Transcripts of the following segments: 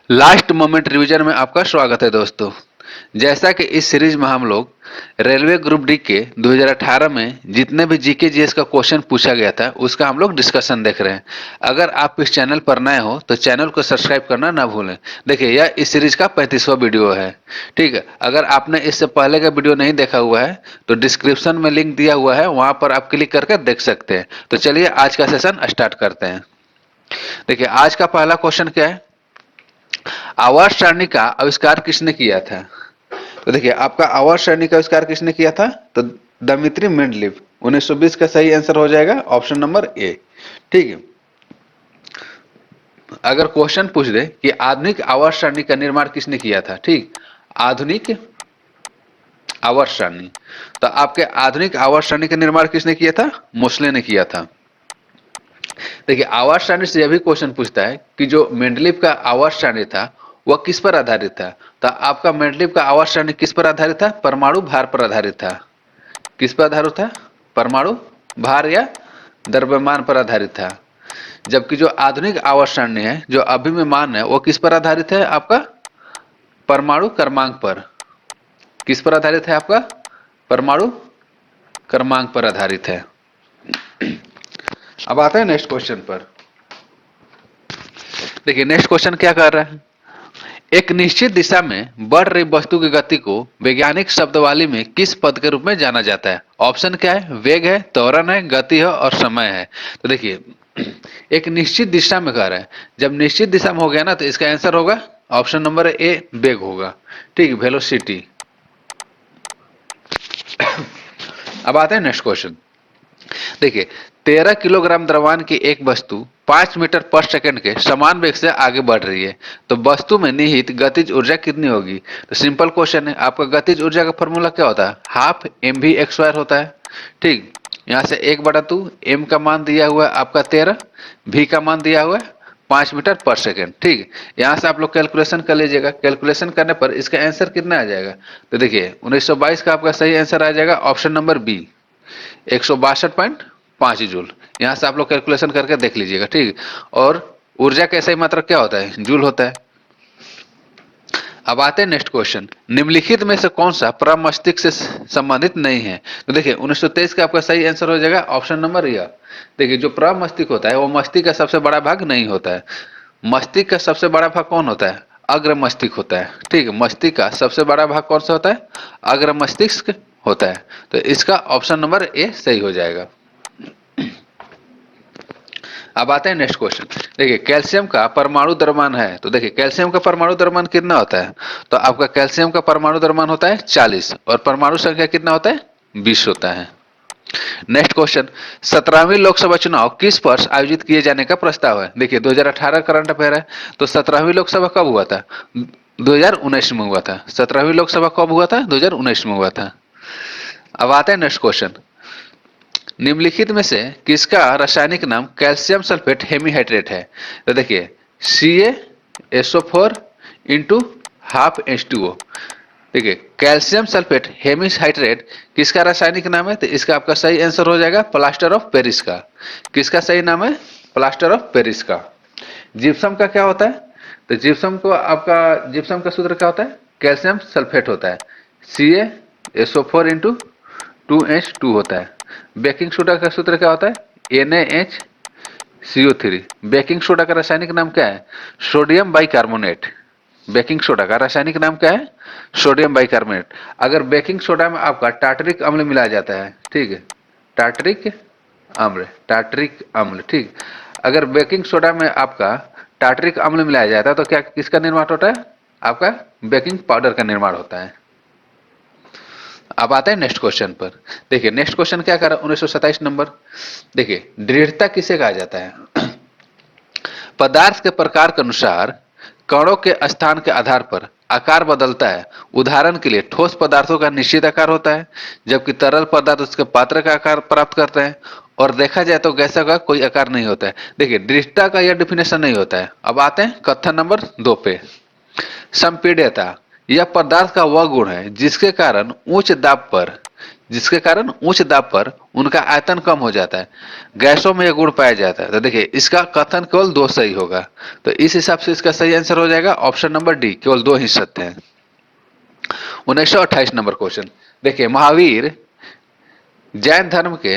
Last moment revision में आपका स्वागत है दोस्तों। जैसा कि इस सीरीज में हम लोग रेलवे ग्रुप डी के 2018 में जितने भी जीके जीएस का क्वेश्चन पूछा गया था उसका हम लोग डिस्कशन देख रहे हैं। अगर आप इस चैनल पर नए हो तो चैनल को सब्सक्राइब करना ना भूलें। देखिए यह इस सीरीज का 35वां वीडियो है। ठीक है, अगर आपने इससे पहले का वीडियो नहीं देखा हुआ है तो डिस्क्रिप्शन में लिंक दिया हुआ है, वहां पर आप क्लिक करके देख सकते हैं। तो चलिए आज का सेशन स्टार्ट करते हैं। देखिए आज का पहला क्वेश्चन क्या है, आवाज सारणी का आविष्कार किसने किया था? तो देखिए आपका आवाज सारणी का आविष्कार किसने किया था? तो दमित्री मेंडलीव। 1920 का सही आंसर हो जाएगा ऑप्शन नंबर ए। ठीक है, अगर क्वेश्चन पूछ दे कि आधुनिक आवाज सारणी का निर्माण किसने किया था, ठीक, आधुनिक आवाज सारणी, तो आपके आधुनिक आवाज सारणी का निर्माण किसने किया था? मोसले ने किया था। देखिए आवाज सारणी से यह भी क्वेश्चन पूछता है कि जो मेंडलीव का आवाज सारणी था वह किस पर आधारित था? तो आपका मेंडलीव का आवाज सारणी किस पर आधारित था? परमाणु भार पर आधारित था। किस पर आधारित था? परमाणु भार या द्रव्यमान पर आधारित था। जबकि जो आधुनिक आवाज सारणी है, जो अभी में मान है, वो किस पर आधारित है? आपका परमाणु क्रमांक पर। किस पर आधारित है? आपका परमाणु क्रमांक पर आधारित है। अब आता है नेक्स्ट क्वेश्चन पर। देखिए नेक्स्ट क्वेश्चन क्या कर रहा है, एक निश्चित दिशा में बढ़ रही वस्तु की गति को वैज्ञानिक शब्दावली में किस पद के रूप में जाना जाता है? ऑप्शन क्या है? वेग है, त्वरण है, गति है और समय है। तो देखिए एक निश्चित दिशा में कह रहा है, जब निश्चित दिशा में हो गया ना तो इसका आंसर होगा ऑप्शन नंबर ए, वेग होगा। ठीक, वेलोसिटी। अब आते हैं नेक्स्ट क्वेश्चन। देखिए 13 किलोग्राम द्रव्यमान की एक वस्तु 5 मीटर पर सेकंड के समान वेग से आगे बढ़ रही है, तो वस्तु में निहित गतिज ऊर्जा कितनी होगी? तो सिंपल क्वेश्चन है, आपका गतिज ऊर्जा का फॉर्मूला क्या होता है? Half M V X square होता है। ठीक, यहां से 1/2 एम का मान दिया हुआ है आपका 13, भी का मान दिया हुआ है 5 मीटर पर सेकेंड। ठीक, यहां से आप लोग कैलकुलेशन कर लीजिएगा। कैलकुलेशन करने पर इसका आंसर कितना आ जाएगा? तो देखिए 1922 का आपका सही आंसर आ जाएगा ऑप्शन नंबर बी, 162.5 जूल। यहां से आप लोग कैलकुलेशन करके देख लीजिएगा। ठीक, और ऊर्जा का सही मात्रक क्या होता है? जूल होता है। अब आते हैं नेक्स्ट क्वेश्चन, निम्नलिखित में से कौन सा प्रमस्तिष्क से संबंधित नहीं है? तो देखिए 1923 का आपका सही आंसर हो जाएगा ऑप्शन नंबर या। देखिए जो प्रमस्तिष्क होता है वो मस्तिष्क का सबसे बड़ा भाग नहीं होता है। मस्तिष्क का सबसे बड़ा भाग कौन होता है? अग्र मस्तिष्क होता है। ठीक है, मस्तिष्क का सबसे बड़ा भाग कौन सा होता है? अग्र मस्तिष्क होता है। तो इसका ऑप्शन नंबर ए सही हो जाएगा। अब आते हैं नेक्स्ट क्वेश्चन। देखिए कैल्शियम का परमाणु द्रव्यमान है, तो देखिए कैल्शियम का परमाणु द्रव्यमान कितना होता है? तो आपका कैल्शियम का परमाणु द्रव्यमान होता है 40 और परमाणु संख्या कितना होता है? 20 होता है। नेक्स्ट क्वेश्चन, 17वीं लोकसभा चुनाव किस वर्ष आयोजित किए जाने का प्रस्ताव है? देखिए 2018 करंट अफेयर है, तो 17वीं लोकसभा कब हुआ था? 2019 में हुआ था। 17वीं लोकसभा कब हुआ था? 2019 में हुआ था। अब आता है नेक्स्ट क्वेश्चन, निम्नलिखित में से किसका रासायनिक नाम कैल्शियम सल्फेट हेमीहाइड्रेट है? तो देखिए CaSO4 इंटू हाफ H2O। देखिए कैल्शियम सल्फेट हेमीहाइड्रेट किसका रासायनिक नाम है? तो इसका आपका सही आंसर हो जाएगा प्लास्टर ऑफ पेरिस का। किसका सही नाम है? प्लास्टर ऑफ पेरिस का। जिप्सम का क्या होता है? तो जिप्सम को आपका जिप्सम का सूत्र क्या होता है? कैल्शियम सल्फेट होता है, CaSO4 इंटू 2H2 होता है। बेकिंग सोडा का सूत्र क्या होता है? NaHCO3। बेकिंग सोडा का रासायनिक नाम क्या है? Sodium bicarbonate. बेकिंग सोडा का रासायनिक नाम क्या है? Sodium bicarbonate. अगर बेकिंग सोडा में आपका टार्टरिक अम्ल मिलाया जाता है, ठीक है, टार्टरिक टार्टरिक अम्ल, ठीक, अगर बेकिंग सोडा में आपका टार्टरिक अम्ल मिलाया जाता है तो क्या किसका निर्माण होता है? आपका बेकिंग पाउडर का निर्माण होता है। अब आते हैं नेक्स्ट क्वेश्चन पर। देखिए नेक्स्ट क्वेश्चन क्या कर रहा है, 1927 नंबर। देखिए दृढ़ता किसे कहा जाता है? पदार्थ के प्रकार के अनुसार कणों के स्थान के आधार पर आकार बदलता है। उदाहरण के लिए ठोस पदार्थों का निश्चित आकार होता है, जबकि तरल पदार्थ उसके पात्र का आकार प्राप्त करते हैं। और देखा जाए तो गैसों का कोई आकार नहीं होता है। देखिए दृढ़ता का यह डिफिनेशन नहीं होता है। अब आते हैं कथन नंबर 2 पे। संपीड्यता यह पदार्थ का वह गुण है जिसके कारण उच्च दाब पर जिसके कारण उच्च दाब पर उनका आयतन कम हो जाता है। गैसों में यह गुण पाया जाता है। तो देखिए इसका कथन केवल दो सही होगा। तो इस हिसाब से इसका सही आंसर हो जाएगा ऑप्शन नंबर डी, केवल दो ही सत्य हैं। 1928 नंबर क्वेश्चन देखिए, महावीर जैन धर्म के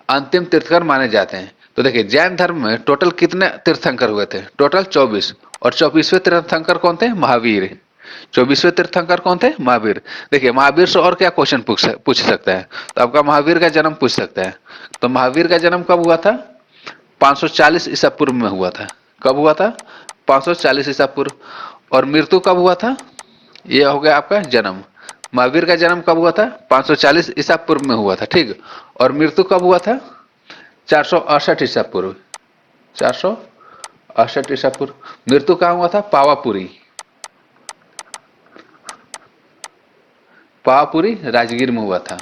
अंतिम तीर्थंकर माने जाते हैं। तो देखिए जैन धर्म में टोटल कितने तीर्थंकर हुए थे? टोटल 24। और 24वें तीर्थंकर कौन थे? महावीर। 24वें तीर्थंकर कौन थे? महावीर। देखिए महावीर से और क्या क्वेश्चन पूछ सकता है? तो आपका महावीर का जन्म पूछ सकता है। तो महावीर का जन्म कब हुआ था? 540 ईसा पूर्व में हुआ था। कब हुआ था? 540 ईसा पूर्व। और मृत्यु कब हुआ था? यह हो गया आपका जन्म। महावीर का जन्म कब हुआ था? 540 ईसा पूर्व में हुआ था, ठीक। और मृत्यु कब हुआ था? 468 ईसा पूर्व। 468 ईसा पूर्व। मृत्यु कहाँ हुआ था? पावापुरी। पावापुरी राजगीर में हुआ था,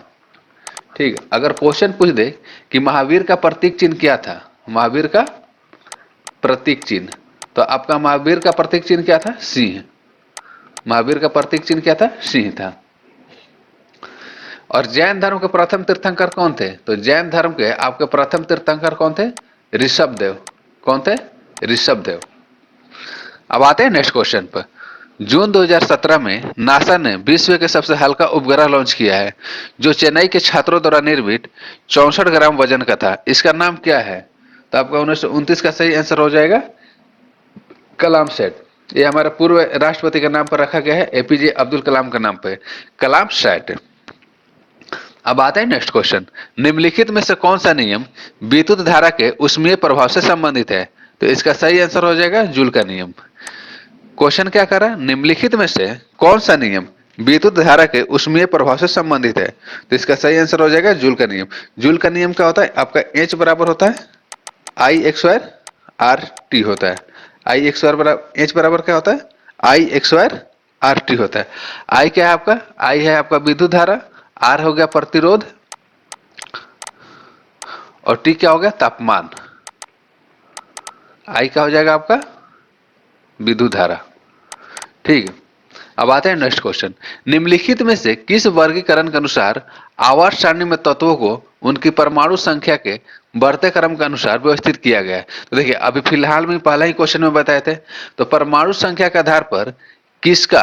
ठीक। अगर क्वेश्चन पूछ दे कि महावीर का प्रतीक चिन्ह क्या था? महावीर का प्रतीक चिन्ह, तो आपका महावीर का प्रतीक चिन्ह क्या था? सिंह। महावीर का प्रतीक चिन्ह क्या था? सिंह था। और जैन धर्म के प्रथम तीर्थंकर कौन थे? तो जैन धर्म के आपके प्रथम तीर्थंकर कौन थे? ऋषभदेव। कौन थे? ऋषभदेव। अब आते हैं नेक्स्ट क्वेश्चन पर। जून 2017 में नासा ने विश्व के सबसे हल्का उपग्रह लॉन्च किया है, जो चेन्नई के छात्रों द्वारा निर्मित 64 ग्राम वजन का था। इसका नाम क्या है? तो आपका 1929 का सही आंसर हो जाएगा कलाम सेट। ये हमारे पूर्व राष्ट्रपति के नाम पर रखा गया है, एपीजे अब्दुल कलाम के नाम पे, कलाम सेट। अब आता है नेक्स्ट क्वेश्चन। निम्नलिखित में से कौन सा नियम विद्युत धारा के ऊष्मीय प्रभाव से संबंधित है? तो इसका सही आंसर हो जाएगा जूल का नियम। क्वेश्चन क्या कर रहा है? निम्नलिखित में से कौन सा नियम विद्युत धारा के ऊष्मीय प्रभाव से संबंधित है? तो इसका सही आंसर हो जाएगा जूल का नियम। जूल का नियम क्या होता है? आपका एच बराबर होता है आई एक्स स्क्वायर आर टी होता है। आई एक्स स्क्वायर बराबर एच बराबर क्या होता है? आई एक्स स्क्वायर आर टी होता है। आई क्या है आपका? आई है आपका विद्युत धारा, आर हो गया प्रतिरोध, और टी क्या हो गया? तापमान। आई क्या हो जाएगा आपका? विद्युत धारा, ठीक। अब आते हैं नेक्स्ट क्वेश्चन। निम्नलिखित में से किस वर्गीकरण के अनुसार आवर्त सारणी में तत्वों को उनकी परमाणु संख्या के बढ़ते क्रम के अनुसार व्यवस्थित किया गया है? तो देखिए अभी फिलहाल में पहला ही क्वेश्चन में बताए थे। तो परमाणु संख्या के आधार पर किसका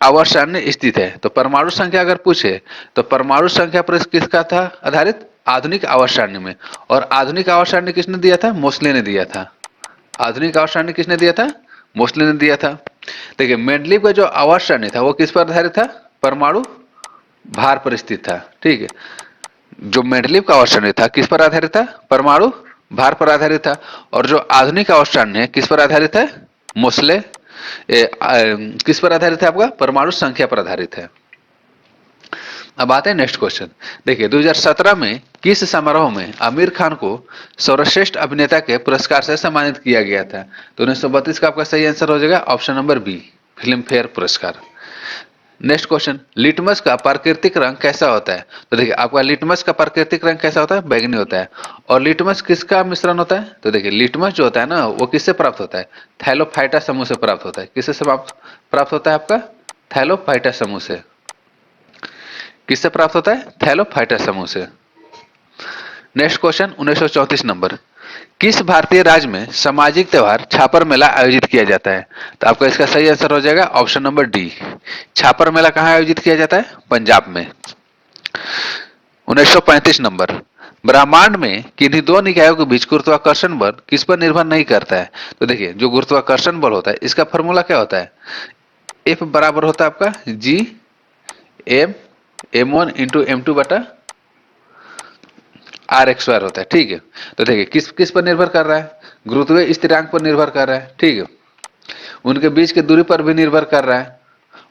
आवर्त सारणी स्थित है? तो परमाणु संख्या अगर पूछे तो परमाणु संख्या पर किसका था आधारित? आधुनिक आवर्त सारणी में। और आधुनिक आवर्त सारणी किसने दिया था? मोस्ले ने दिया था। आधुनिक आवर्त सारणी किसने दिया था? मोस्ले ने दिया था। देखिए मेंडलीव का जो आवर्त सारणी था वो किस पर आधारित था? परमाणु भार पर स्थित था, ठीक है। जो मेंडलीव का आवर्त सारणी था किस पर आधारित था? परमाणु भार पर आधारित था। और जो आधुनिक आवर्त सारणी है किस पर आधारित है? मोस्ले किस पर आधारित है? आपका परमाणु संख्या पर आधारित है। अब आते हैं नेक्स्ट क्वेश्चन। देखिए 2017 में किस समारोह में आमिर खान को सर्वश्रेष्ठ अभिनेता के पुरस्कार से सम्मानित किया गया था? तो 1932 का आपका सही आंसर हो जाएगा option number B, Filmfare पुरस्कार। नेक्स्ट क्वेश्चन, लिटमस का प्राकृतिक रंग कैसा होता है? तो देखिए आपका लिटमस का प्राकृतिक रंग कैसा होता है? बैंगनी होता है। और लिटमस किसका मिश्रण होता है? तो देखिए लिटमस जो होता है ना वो किससे प्राप्त होता है? थैलोफाइटा समूह से प्राप्त होता है। किससे प्राप्त होता है? आपका थैलोफाइटा समूह से। किससे प्राप्त होता है? थैलोफाइटा समूह से। Next question 1934 number. किस भारतीय राज्य में सामाजिक त्योहार छापर मेला आयोजित किया जाता है? तो आपका इसका सही आंसर हो जाएगा ऑप्शन नंबर डी। छापर मेला कहां आयोजित किया जाता है? पंजाब में। 1935 नंबर। ब्रह्मांड में किन्हीं दो निकायों के बीच गुरुत्वाकर्षण बल किस पर निर्भर नहीं करता है? तो देखिए जो गुरुत्वाकर्षण बल होता है इसका फॉर्मूला क्या होता है? एफ बराबर होता है आपका G M m1 into m2 बटा आर एक्स स्क्वायर होता है, ठीक है। तो देखिए किस किस पर निर्भर कर रहा है? गुरुत्वीय स्थिरांक पर निर्भर कर रहा है, ठीक है। उनके बीच की दूरी पर भी निर्भर कर रहा है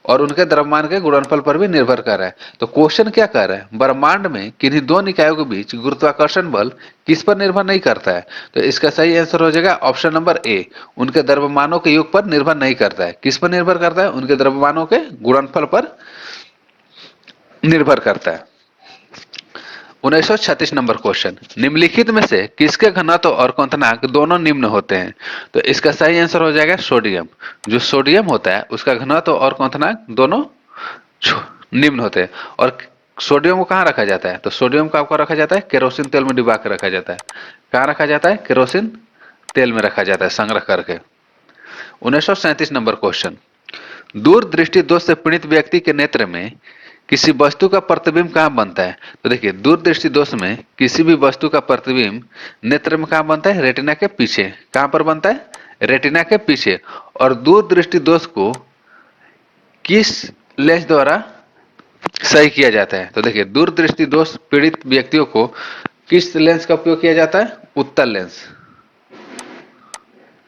और उनके द्रव्यमान के गुणनफल पर भी निर्भर कर रहा है। तो क्वेश्चन क्या कर रहा है? ब्रह्मांड में किन्हीं दो निकायों के बीच गुरुत्वाकर्षण बल किस पर निर्भर नहीं करता है? तो इसका सही आंसर हो जाएगा ऑप्शन नंबर ए, उनके द्रव्यमानों के योग पर निर्भर नहीं करता है। किस पर निर्भर करता है? उनके द्रव्यमानों के गुणनफल पर निर्भर करता है। 1936 नंबर क्वेश्चन। निम्नलिखित में से किसके घनत्व और क्वथनांक दोनों निम्न होते हैं? तो इसका सही आंसर हो जाएगा सोडियम। जो सोडियम होता है उसका घनत्व और क्वथनांक दोनों निम्न होते हैं। और सोडियम को कहाँ रखा जाता है? तो सोडियम को आपको रखा जाता है केरोसिन तेल में डुबा के रखा जाता है। कहाँ रखा जाता है? केरोसिन तेल में रखा जाता है संग्रह करके। 1937 नंबर क्वेश्चन, दूरदृष्टि दोष से पीड़ित व्यक्ति के नेत्र में किसी वस्तु का प्रतिबिंब कहाँ बनता है? तो देखिए, दूरदृष्टि दोष में किसी भी वस्तु का प्रतिबिंब नेत्र में कहाँ बनता है? रेटिना के पीछे। कहाँ पर बनता है? रेटिना के पीछे। और दूरदृष्टि दोष को किस लेंस द्वारा सही किया जाता है? तो देखिए, दूरदृष्टि दोष पीड़ित व्यक्तियों को किस लेंस का उपयोग किया जाता है? उत्तल लेंस।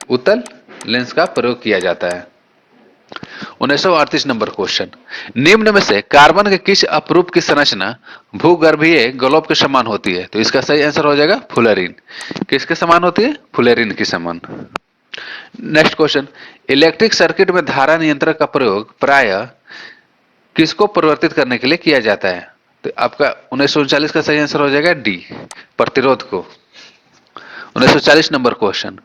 उत्तल लेंस का प्रयोग किया जाता है। 1938 नंबर क्वेश्चन, निम्न में से कार्बन के किस अपरूप की संरचना भूगर्भीय ग्लोब के समान होती है? तो इसका सही आंसर हो जाएगा फ्लोरीन। किसके समान होती है? फ्लोरीन के समान। नेक्स्ट क्वेश्चन, इलेक्ट्रिक सर्किट में धारा नियंत्रक का प्रयोग प्रायः किसको परिवर्तित करने के लिए किया जाता है? तो आपका 1939 का सही आंसर हो जाएगा डी, प्रतिरोध को। 1940 नंबर क्वेश्चन,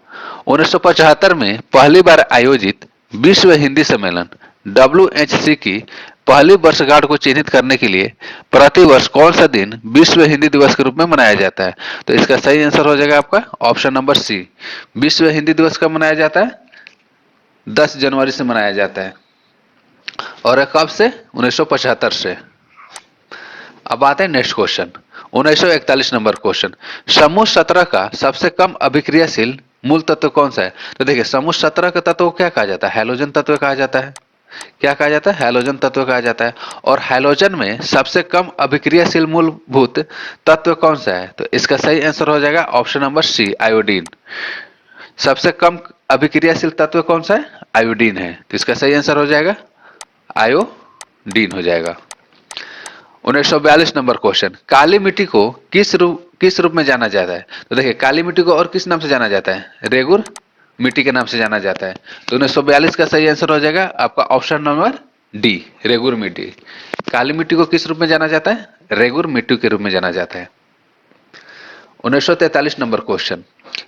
1975 में पहली बार आयोजित विश्व हिंदी सम्मेलन WHC की पहली वर्षगांठ को चिन्हित करने के लिए प्रतिवर्ष कौन सा दिन विश्व हिंदी दिवस के रूप में मनाया जाता है? तो इसका सही आंसर हो जाएगा आपका ऑप्शन नंबर सी। विश्व हिंदी दिवस कब मनाया जाता है? 10 जनवरी से मनाया जाता है। और कब से? 1975 से। अब आते हैं नेक्स्ट क्वेश्चन, 1941 नंबर क्वेश्चन, समूह 17 का सबसे कम अभिक्रियाशील मूल तत्व कौन सा है? तो देखिए, समूह 17 का तत्व क्या कहा जाता है? हैलोजन तत्व कहा जाता है। क्या कहा जाता है? हैलोजन तत्व कहा जाता है। और हैलोजन में सबसे कम अभिक्रियाशील मूलभूत तत्व कौन सा है? तो इसका सही आंसर हो जाएगा ऑप्शन नंबर सी, आयोडीन। सबसे कम अभिक्रियाशील तत्व कौन सा है? आयोडीन है। तो इसका सही आंसर हो जाएगा आयोडीन हो जाएगा। 1942 नंबर क्वेश्चन, काली मिट्टी को किस रूप में जाना जाता है? तो देखिए, काली मिट्टी को और किस नाम से जाना जाता है? रेगुर मिट्टी के नाम से जाना जाता है। तो 1942 का सही आंसर हो जाएगा आपका ऑप्शन नंबर डी, रेगुर मिट्टी। काली मिट्टी को किस रूप में जाना जाता है? रेगुर मिट्टी के रूप में जाना जाता है। 1943 नंबर क्वेश्चन,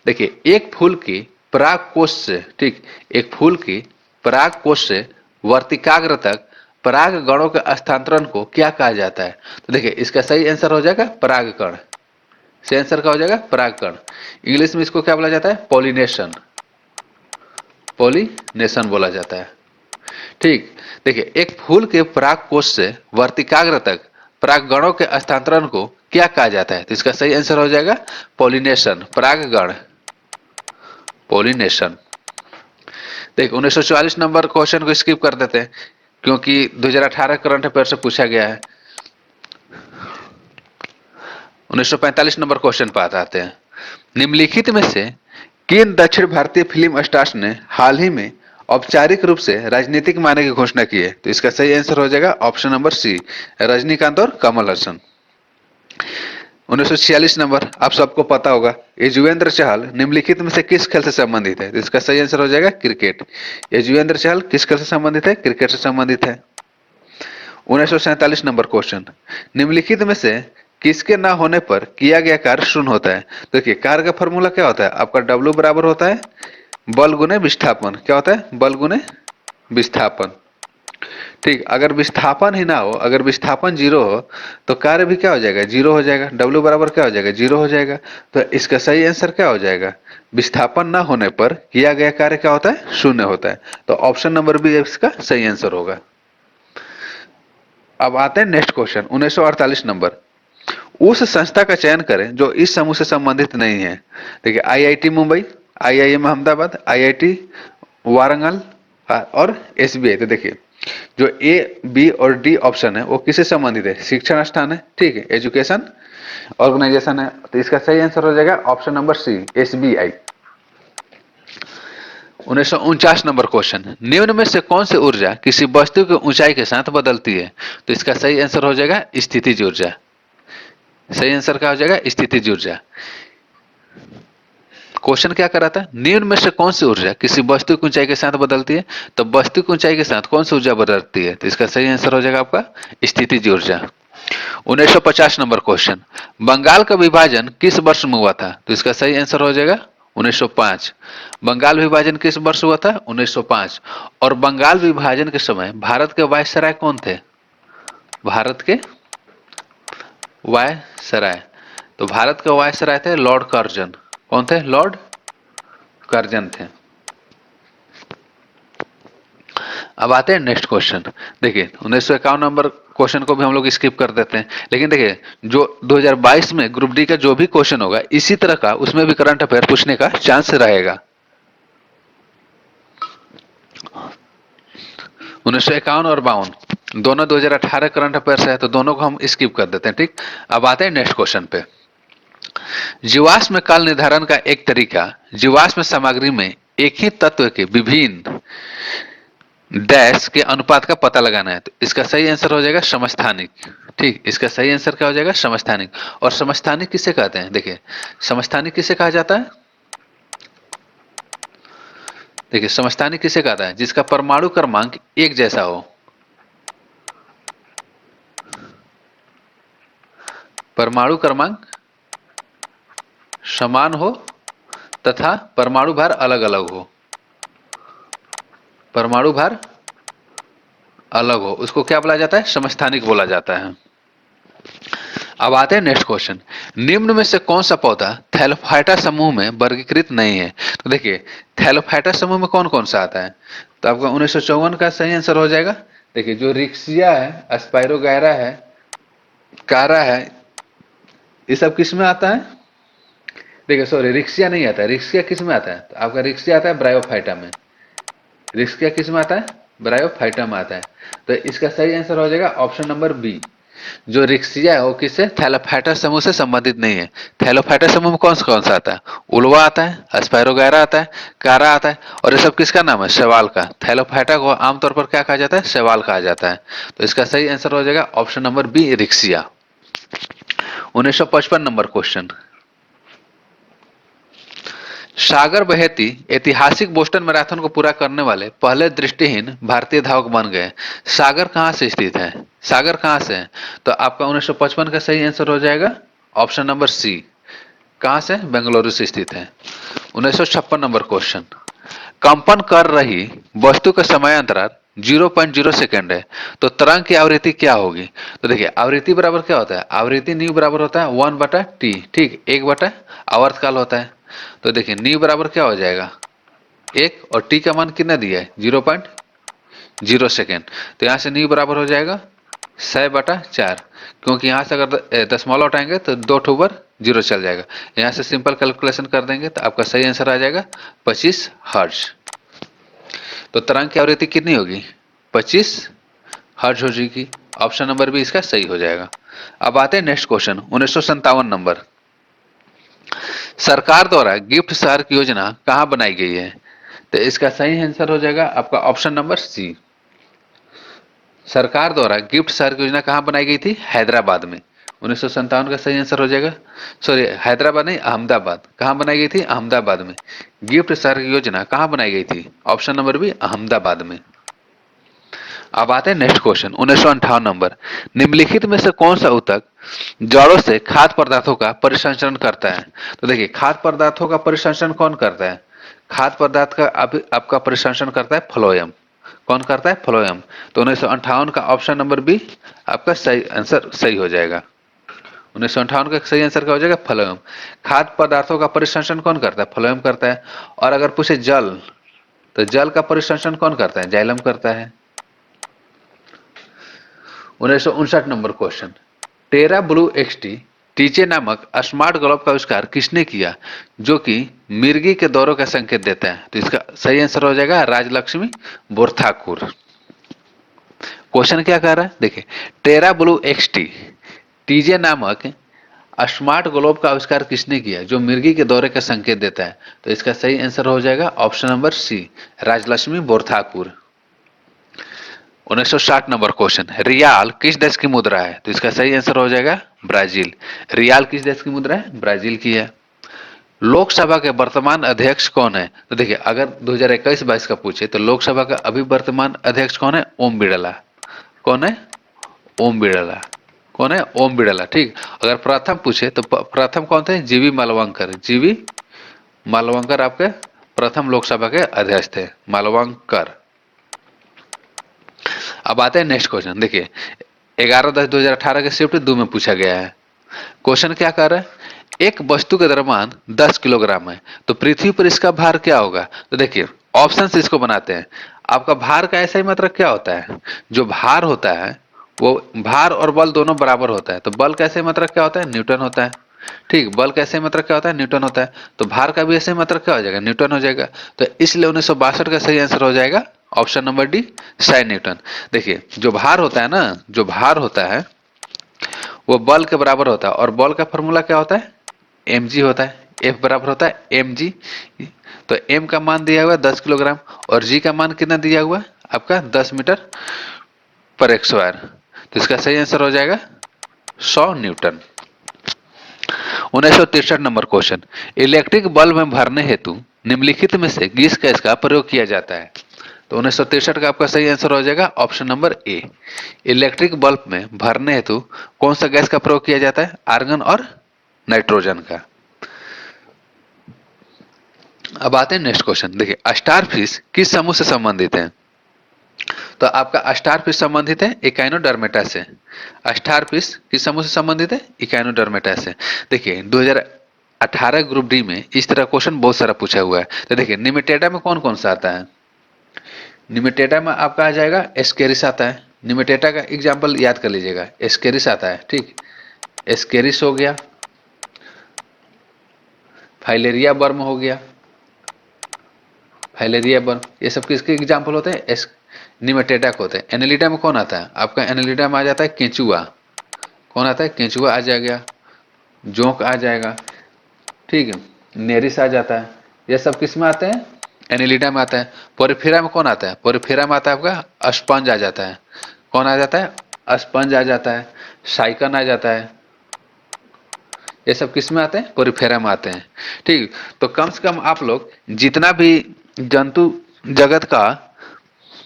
देखिए, एक फूल की पराग कोश से, ठीक, एक फूल की पराग कोश से वर्तिकाग्र तक पराग गणों के हस्तांतरण को क्या कहा जाता है? तो देखिए, इसका सही आंसर हो जाएगा परागकण। सही आंसर क्या हो जाएगा? परागकण। इंग्लिश में इसको क्या बोला जाता है? पॉलिनेशन। पॉलिनेशन बोला जाता है। ठीक, देखिए, एक फूल के पराग कोश से वर्तिकाग्र तक परागगणों के हस्तांतरण को क्या कहा जाता है? तो इसका सही आंसर हो जाएगा पॉलिनेशन, परागगण, पॉलिनेशन। देखिए, 1944 नंबर क्वेश्चन को स्किप कर देते हैं क्योंकि 2018 करंट अफेयर से पूछा गया है। 1945 नंबर क्वेश्चन पर आते हैं, निम्नलिखित में से किन दक्षिण भारतीय फिल्म स्टार्स ने हाल ही में औपचारिक रूप से राजनीतिक मायने की घोषणा की है? तो इसका सही आंसर हो जाएगा ऑप्शन नंबर सी, रजनीकांत और कमल हसन। 1946 नंबर, आप सबको पता होगा, युजवेंद्र चहल निम्नलिखित में से किस खेल से संबंधित है? तो इसका सही आंसर हो जाएगा क्रिकेट। युजवेंद्र चहल किस खेल से संबंधित है? क्रिकेट से संबंधित है। 1947 नंबर क्वेश्चन, निम्नलिखित में से किसके ना होने पर किया गया कार्य शून्य होता है? देखिए, कार्य का फॉर्मूला क्या होता है आपका? W बराबर होता है बल गुने विस्थापन। क्या होता है? बल गुने विस्थापन। ठीक, अगर विस्थापन ही ना हो, अगर विस्थापन जीरो हो तो कार्य भी क्या हो जाएगा? जीरो हो जाएगा। W बराबर क्या हो जाएगा? जीरो हो जाएगा। तो इसका सही आंसर क्या हो जाएगा? विस्थापन ना होने पर किया गया कार्य क्या होता है? शून्य होता है। तो ऑप्शन नंबर बी इसका सही आंसर होगा। अब आते हैं नेक्स्ट क्वेश्चन, 1948 नंबर, उस संस्था का चयन करें जो इस समूह से संबंधित नहीं है। देखिए, IIT Mumbai, IIM Ahmedabad, IIT Warangal और SBI। तो देखिए, जो A, B और D ऑप्शन है वो किससे संबंधित है? शिक्षण स्थान है, ठीक है, एजुकेशन ऑर्गेनाइजेशन है। तो इसका सही आंसर हो जाएगा option number C, SBI। 1949 number question, निम्न में से कौन सी ऊर्जा किसी वस्तु की ऊंचाई के साथ बदलती है? तो इसका सही आंसर हो जाएगा स्थितिज ऊर्जा। सही आंसर क्या हो जाएगा? स्थितिज ऊर्जा। क्वेश्चन क्या कर रहा था? निम्न में से कौन सी ऊर्जा किसी वस्तु की ऊंचाई के साथ बदलती है? तो वस्तु की ऊंचाई के साथ कौन सी ऊर्जा बदलती है? तो इसका सही आंसर हो जाएगा आपका स्थितिज ऊर्जा। 1950 नंबर क्वेश्चन, बंगाल का विभाजन किस वर्ष में हुआ था? तो इसका सही आंसर हो जाएगा 1905। बंगाल विभाजन किस वर्ष हुआ था? 1905। और बंगाल विभाजन के समय भारत के वायसराय कौन थे? भारत के वाय सराय। तो भारत के वाय सराय थे लॉर्ड कर्जन। कौन थे? लॉर्ड कर्जन थे। अब आते हैं नेक्स्ट क्वेश्चन। देखिए 1951 नंबर क्वेश्चन को भी हम लोग स्किप कर देते हैं, लेकिन देखिए जो 2022 में ग्रुप डी का जो भी क्वेश्चन होगा इसी तरह का उसमें भी करंट अफेयर पूछने का चांस रहेगा। 1951 और 52 दोनों 2018 करंट अफेयर्स है, तो दोनों को हम स्किप कर देते हैं। ठीक, अब आते हैं नेक्स्ट क्वेश्चन पे। जीवाश्म काल निर्धारण का एक तरीका जीवाश्म सामग्री में एक ही तत्व के विभिन्न डैश के अनुपात का पता लगाना है। तो इसका सही आंसर हो जाएगा समस्थानिक। ठीक, इसका सही आंसर क्या हो जाएगा? समस्थानिक। और समस्थानिक किसे कहते हैं? देखिए समस्थानिक किसे कहा जाता है? देखिए समस्थानिक किसे कहता है? जिसका परमाणु क्रमांक एक जैसा हो। परमाणु क्रमांक समान हो तथा परमाणु भार अलग अलग हो। परमाणु भार अलग हो, उसको क्या बोला जाता है? समस्थानिक बोला जाता है। अब आते हैं नेक्स्ट क्वेश्चन। निम्न में से कौन सा पौधा थैलोफाइटा समूह में वर्गीकृत नहीं है? तो देखिए थैलोफाइटा समूह में कौन कौन सा आता है? तो आपका 1954 का सही आंसर हो जाएगा। देखिए जो रिक्सिया है, एस्पाइरोगैरा है, कारा है, ये सब किस में आता है? देखिए सॉरी रिक्सिया नहीं आता है। रिक्सिया किस में आता है? तो आपका रिक्सिया आता है ब्रायोफाइटा में। रिक्सिया किस में आता है? ब्रायोफाइटा में आता है। तो इसका सही आंसर हो जाएगा ऑप्शन नंबर बी। जो रिक्सिया है वो किससे? थैलोफाइटा समूह से संबंधित नहीं है। थैलोफाइटा समूह में कौन सा आता है? उल्वा आता है, एस्पाइरोगैरा आता है, कारा आता है, और ये सब किसका नाम है? शैवाल का। थैलोफाइटा को आमतौर पर क्या कहा जाता है? शैवाल कहा जाता है। तो इसका सही आंसर हो जाएगा ऑप्शन नंबर बी रिक्सिया। 1955 नंबर क्वेश्चन। सागर बहेती ऐतिहासिक बोस्टन मैराथन को पूरा करने वाले पहले दृष्टिहीन भारतीय धावक बन गए। सागर कहां से स्थित है? सागर कहां से है? तो आपका 1955 का सही आंसर हो जाएगा ऑप्शन नंबर सी। कहां से? बेंगलुरु से स्थित है। 1956 नंबर क्वेश्चन। कंपन कर रही वस्तु का समय अंतराल 0.0 सेकेंड है, तो तरंग की आवृत्ति क्या होगी? तो देखिए आवृत्ति बराबर क्या होता है? आवृत्ति न्यू बराबर होता है 1/t। ठीक, 1/आवर्तकाल होता है। तो देखिए न्यू बराबर क्या हो जाएगा? 1, और टी का मान कितना दिया है? 0.0 सेकेंड। तो यहां से न्यू बराबर हो जाएगा 100/4, क्योंकि यहां से अगर दशमलव हटाएंगे तो 2 ठो ऊपर 0 चल जाएगा। यहां से सिंपल कैलकुलेशन कर देंगे तो आपका सही आंसर आ जाएगा 25 हर्ट्ज। तो तरंग की आवृत्ति कितनी होगी? 25 हर्ट्ज हो जाएगी। ऑप्शन नंबर बी इसका सही हो जाएगा। अब आते हैं नेक्स्ट क्वेश्चन 1957 नंबर। सरकार द्वारा गिफ्ट शहर की योजना कहां बनाई गई है? तो इसका सही आंसर हो जाएगा आपका ऑप्शन नंबर सी। सरकार द्वारा गिफ्ट शहर की योजना कहां बनाई गई थी? हैदराबाद में। 1957 का सही आंसर हो जाएगा। सॉरी हैदराबाद नहीं, अहमदाबाद। कहां बनाई गई थी? अहमदाबाद में। गिफ्ट शहर की योजना कहां बनाई गई थी? ऑप्शन नंबर बी अहमदाबाद में। अब आते हैं नेक्स्ट क्वेश्चन 1958 नंबर। निम्नलिखित में से कौन सा ऊतक जड़ों से खाद्य पदार्थों का परिसंचरण करता है? तो देखिए खाद्य पदार्थों का परिसंचरण कौन करता है? खाद्य पदार्थ का आपका परिसंचरण करता है फ्लोएम। कौन करता है? फ्लोएम। तो 1958 का ऑप्शन नंबर बी आपका सही आंसर सही हो जाएगा। 1958 का सही आंसर क्या हो जाएगा? फ्लोएम। खाद्य पदार्थों का परिसंचरण कौन करता है? फ्लोएम करता है। और अगर पूछे जल, तो जल का परिसंचरण कौन करता है? जाइलम करता है। 1959 नंबर क्वेश्चन। टेरा ब्लू एक्सटी टीचे नामक स्मार्ट ग्लोब का आविष्कार किसने किया जो कि मिर्गी के दौरों का संकेत देता है? तो इसका सही आंसर हो जाएगा राजलक्ष्मी बोरठाकुर। क्वेश्चन क्या कह रहा है? देखिए टेरा ब्लू एक्सटी टीजे नामक स्मार्ट ग्लोब का आविष्कार किसने किया जो मिर्गी के दौरे का संकेत देता है? तो इसका सही आंसर हो जाएगा option number C Rajlakshmi Borthakur. 1960 number question. रियाल किस देश की मुद्रा है? तो इसका सही आंसर हो जाएगा ब्राजील। रियाल किस देश की मुद्रा है? ब्राजील की है। लोकसभा के वर्तमान अध्यक्ष कौन है? तो देखिए अगर 2021-22 का पूछे तो लोकसभा का अभी वर्तमान अध्यक्ष कौन है? ओम बिड़ला। कौन है? ओम बिड़ला। कौन है? ओम बिड़ला। ठीक, अगर प्रथम पूछे तो प्रथम कौन थे? जीवी मालवंकर। जीवी मालवंकर आपके प्रथम लोकसभा के अध्यक्ष थे, मालवंकर। अब आते हैं नेक्स्ट क्वेश्चन। देखिए 11/10/2018 के शिफ्ट 2 में पूछा गया है। क्वेश्चन क्या कर रहा है, एक वस्तु का द्रव्यमान 10 किलोग्राम है, तो पृथ्वी पर इसका भार क्या होगा। तो देखिए ऑप्शन इसको बनाते हैं। आपका भार का ऐसा ही मतलब क्या होता है, जो भार होता है वो भार और बल दोनों बराबर होता है, तो बल का ऐसे मतलब क्या होता है, न्यूटन होता है। ठीक, बल का ऐसे मतलब क्या होता है, न्यूटन होता है। तो भार का भी ऐसे मतलब क्या हो जाएगा, न्यूटन हो जाएगा। तो इसलिए 1962 का सही आंसर हो जाएगा ऑप्शन नंबर डी, साइन न्यूटन। देखिए जो भार होता है ना, जो भार होता है वो बल के बराबर होता है, और बल का फॉर्मूला क्या होता है, mg होता है। F बराबर होता है mg। तो m का मान दिया हुआ है 10 किलोग्राम, और g का मान कितना दिया हुआ है आपका 10 मीटर पर एक स्क्वायर। तो इसका सही आंसर हो जाएगा 100 Newton. 1963 number question, electric bulb में भरने हेतु निम्नलिखित में से किस गैस का प्रयोग किया जाता है। तो 1963 का आपका सही आंसर हो जाएगा option number A, electric bulb में भरने हेतु कौन सा गैस का प्रयोग किया जाता है, आर्गन और नाइट्रोजन का। अब आते हैं नेक्स्ट क्वेश्चन। देखिए स्टार फिश किस समूह से संबंधित है। तो आपका स्टार फिश संबंधित है इकाइनोडर्मेटा से। स्टार फिश किस समूह से संबंधित है, इकाइनोडर्मेटा से। देखिए 2018 ग्रुप डी में इस तरह क्वेश्चन बहुत सारा पूछा हुआ है। तो देखिए निमेटेडा में कौन कौन सा आता है, निमेटेडा में आपका आ जाएगा एस्केरिस आता है। निमेटेडा का एग्जाम्पल याद कर लीजिएगा, एस्केरिस आता है। ठीक, एस्केरिस हो गया, फाइलेरिया वर्म हो गया, फाइलेरिया वर्म, ये सब किसके एग्जाम्पल होते हैं, निमेटेडा को होते हैं। एनेलिडा में कौन आता है आपका, एनेलिडा में आ जाता है केंचुआ। कौन आता है, केंचुआ आ जाएगा, जोंक आ जाएगा। ठीक है, नेरिस आ जाता है। ये सब किस में आते हैं, एनेलिडा में आता है। पोरिफेरा में कौन आता है, पोरिफेरा में आता है आपका स्पंज आ जाता है। कौन आ जाता है, स्पंज आ जाता है, साइकन आ जाता है। ये सब किस में आते हैं, पोरिफेरा में आते हैं। ठीक, तो कम से कम आप लोग जितना भी जंतु जगत का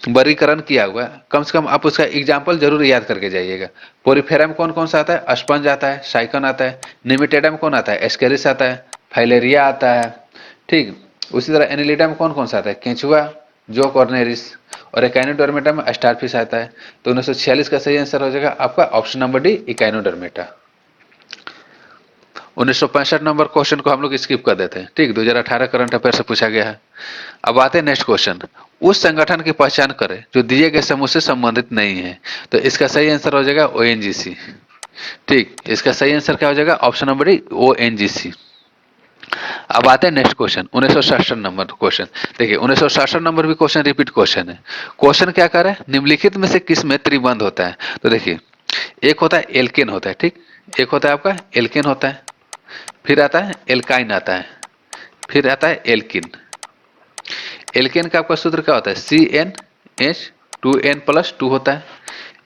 वर्गीकरण किया हुआ है, कम से कम आप उसका एग्जाम्पल जरूर याद करके जाइएगा। पोरिफेरा में कौन कौन सा आता है, स्पंज आता है, साइकन आता है। निमेटेडा में कौन आता है, एस्केरिस आता है, फाइलेरिया आता है। ठीक, उसी तरह एनिलिडा में कौन कौन सा आता है, केंचुआ, जोक और नेरिस। और इकाइनोडर्मेटा में स्टारफिश आता है। तो 1946 का सही आंसर हो जाएगा आपका option number D, Echinodermata. 1965 number question को हम लोग स्किप कर देते हैं। ठीक, 2018 करंट अफेयर से पूछा गया है। अब आते हैं नेक्स्ट क्वेश्चन, उस संगठन की पहचान करें जो दिए गए समूह से संबंधित नहीं है। तो इसका सही आंसर हो जाएगा ओएनजीसी। ठीक, इसका सही आंसर क्या हो जाएगा, ऑप्शन नंबर डी, ओएनजीसी। अब आते हैं नेक्स्ट क्वेश्चन, 1967 नंबर क्वेश्चन। देखिए 1967 नंबर भी क्वेश्चन रिपीट क्वेश्चन है। क्वेश्चन क्या कर रहा है, निम्नलिखित में से किस में त्रिबंध होता है। तो देखिए एक होता है एल्केन होता है। ठीक, एक होता है आपका एल्केन होता है, फिर आता है एल्काइन आता है, फिर आता है एल्किन। एल्केन का आपका सूत्र क्या होता है, CnH2n+2 होता है।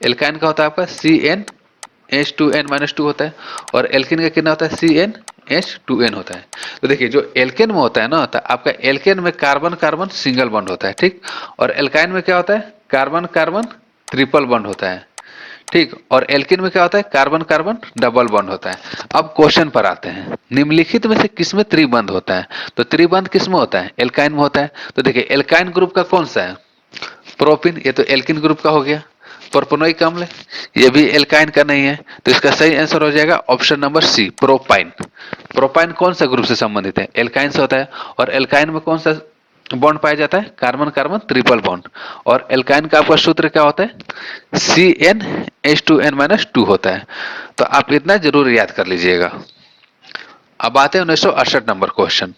एल्काइन का होता है आपका CnH2n-2 होता है। और एल्किन का कितना होता है, CnH2n होता है। तो देखिए जो एल्केन में होता है ना, तो आपका एल्केन में कार्बन कार्बन सिंगल बॉन्ड होता है। ठीक, और एल्काइन में क्या होता है, कार्बन कार्बन ट्रिपल बॉन्ड होता है। ठीक, और एल्किन में क्या होता है, कार्बन कार्बन डबल बॉन्ड होता है। अब क्वेश्चन पर आते हैं, निम्नलिखित में से किसमें त्रिबंध होता है। तो त्रिबंध किसमें होता है, एल्काइन में होता है। तो देखिए एल्काइन ग्रुप का कौन सा है, प्रोपिन, ये तो एल्किन ग्रुप का हो गया। प्रोपनोइक अम्ल, ये भी एल्काइन का नहीं है। तो इसका सही आंसर हो जाएगा option number C, propyne. Propyne कौन सा ग्रुप से संबंधित है, एल्काइन से होता है। और एल्काइन में कौन सा बॉन्ड पाया जाता है, कार्बन कार्बन ट्रिपल बॉन्ड। और एल्काइन का आपका सूत्र क्या होता है, CnH2n-2 होता है। तो आप इतना जरूर याद कर लीजिएगा। अब आते हैं 1968 नंबर क्वेश्चन,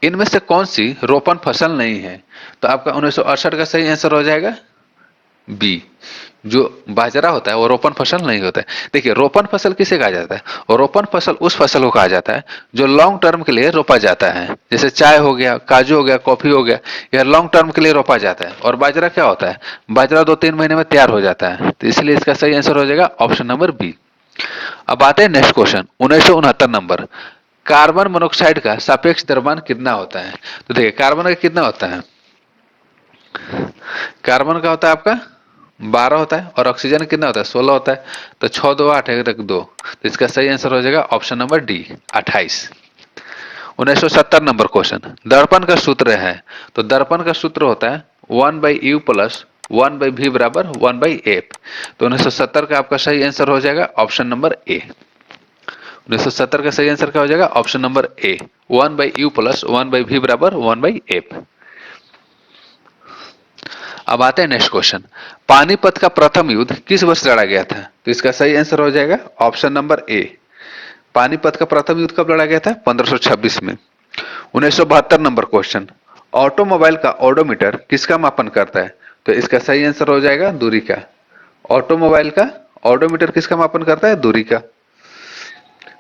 इनमें से कौन सी रोपण फसल नहीं है। तो आपका 1968 का सही आंसर हो जाएगा बी, जो बाजरा होता है वो रोपण फसल नहीं होता है। देखिए रोपण फसल किसे कहा जाता है, और रोपण फसल उस फसल को कहा जाता है जो लॉन्ग टर्म के लिए रोपा जाता है। जैसे चाय हो गया, काजू हो गया, कॉफी हो गया, यह लॉन्ग टर्म के लिए रोपा जाता है। और बाजरा क्या होता है, बाजरा 2-3 महीने में तैयार हो जाता है। तो इसलिए इसका सही आंसर हो जाएगा ऑप्शन नंबर बी। अब आते हैं next question, 1969 number, carbon monoxide का सापेक्ष द्रव्यमान कितना होता है। तो देखिए कार्बन का कितना होता है, कार्बन का होता है आपका 12 होता है, और ऑक्सीजन कितना होता है, 16 होता है। तो 6 2 8 1 2, तो इसका सही आंसर हो जाएगा option number D, 28। 1970 number question, दर्पण का सूत्र है। तो दर्पण का सूत्र होता है 1/u प्लस 1/v बराबर 1/f। तो 1970 का आपका सही आंसर हो जाएगा ऑप्शन नंबर ए। 1970 का सही आंसर क्या हो जाएगा? Option number A, 1/u plus 1/v बराबर 1/f। अब आते हैं नेक्स्ट क्वेश्चन, पानीपत का प्रथम युद्ध किस वर्ष लड़ा गया था? तो इसका सही आंसर हो जाएगा ऑप्शन नंबर ए, पानीपत का प्रथम युद्ध कब लड़ा गया था? 1526 में। 1972 नंबर क्वेश्चन, ऑटोमोबाइल का ओडोमीटर किसका मापन करता है? तो इसका सही आंसर हो जाएगा दूरी का। ऑटोमोबाइल का ओडोमीटर किसका मापन करता है? दूरी का।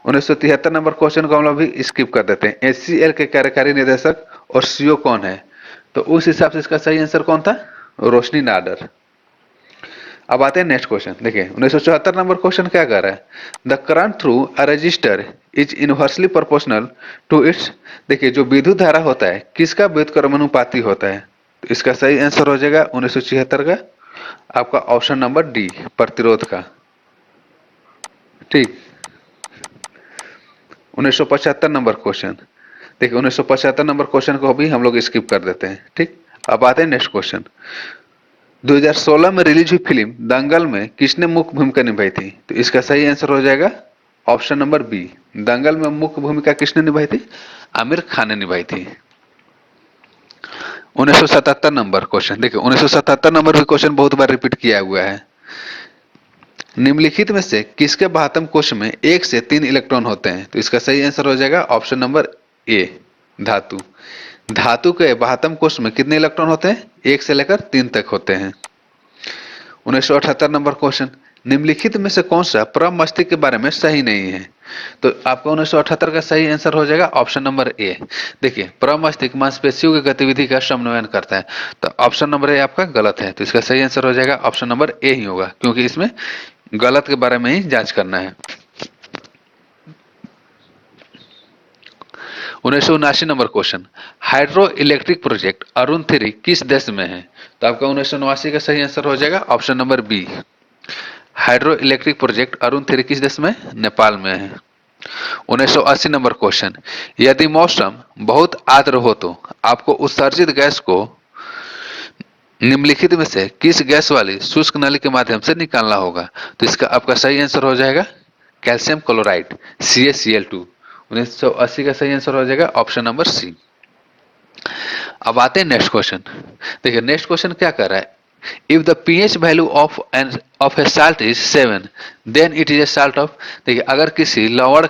1973 नंबर क्वेश्चन को हम लोग भी स्किप कर देते हैं, एचसीएल के कार्यकारी निदेशक और सीईओ कौन है? तो उस हिसाब से इसका सही आंसर कौन था? रोशनी नाडर। अब आते हैं नेक्स्ट क्वेश्चन, देखिए 1974 नंबर क्वेश्चन क्या कर रहा है? The current through a register is inversely proportional to its, देखिए जो विद्युत धारा होता है किसका व्युत्क्रमानुपाती होता है? तो इसका सही आंसर हो जाएगा 1976 का आपका ऑप्शन नंबर डी, प्रतिरोध का। ठीक। 1975 नंबर क्वेश्चन, देखिए 1975 नंबर क्वेश्चन को भी हम लोग स्किप कर देते हैं। ठीक। अब आते हैं नेक्स्ट क्वेश्चन, 2016 में रिलीज हुई फिल्म दंगल में किसने मुख्य भूमिका निभाई थी? तो इसका सही आंसर हो जाएगा ऑप्शन नंबर बी, दंगल में मुख्य भूमिका किसने निभाई थी? आमिर खान ने निभाई थी। 1977 नंबर क्वेश्चन, देखिए 1977 नंबर भी क्वेश्चन बहुत बार रिपीट किया हुआ है, निम्नलिखित में से किसके बाह्यतम कोश में 1 से 3 इलेक्ट्रॉन होते हैं? तो इसका सही आंसर हो जाएगा ऑप्शन नंबर ए, धातु। धातु के बाह्यतम कोश में कितने इलेक्ट्रॉन होते हैं? 1 से लेकर 3 तक होते हैं। 1978 नंबर क्वेश्चन, निम्नलिखित में से कौन सा प्रमस्तिष्क के बारे में सही नहीं है? तो आपका 1978 का सही आंसर हो जाएगा ऑप्शन नंबर ए। देखिए प्रमस्तिष्क मांसपेशियों की गतिविधि का समन्वयन करता है, तो ऑप्शन नंबर ए आपका गलत है। तो इसका सही आंसर हो जाएगा ऑप्शन नंबर ए ही होगा, क्योंकि इसमें गलत के बारे में ही जांच करना है। 1979 number question, hydro electric project Arun 3 किस देश में है? तो आपका 1979 का सही आंसर हो जाएगा option number B, hydroelectric project Arun 3 किस देश में? नेपाल में है। 1980 नंबर क्वेश्चन, यदि मौसम बहुत आर्द्र हो तो आपको उत्सर्जित गैस को निम्नलिखित में से किस गैस वाली शुष्क नली के माध्यम से निकालना होगा? तो इसका आपका सही आंसर हो जाएगा कैल्शियम क्लोराइड, CaCl2। 1980 का सही आंसर हो जाएगा ऑप्शन नंबर सी। अब आते हैं नेक्स्ट क्वेश्चन, देखिए नेक्स्ट क्वेश्चन क्या कर रहा है, if the pH value of a salt is 7 then it is a salt of, देखिए अगर किसी लवण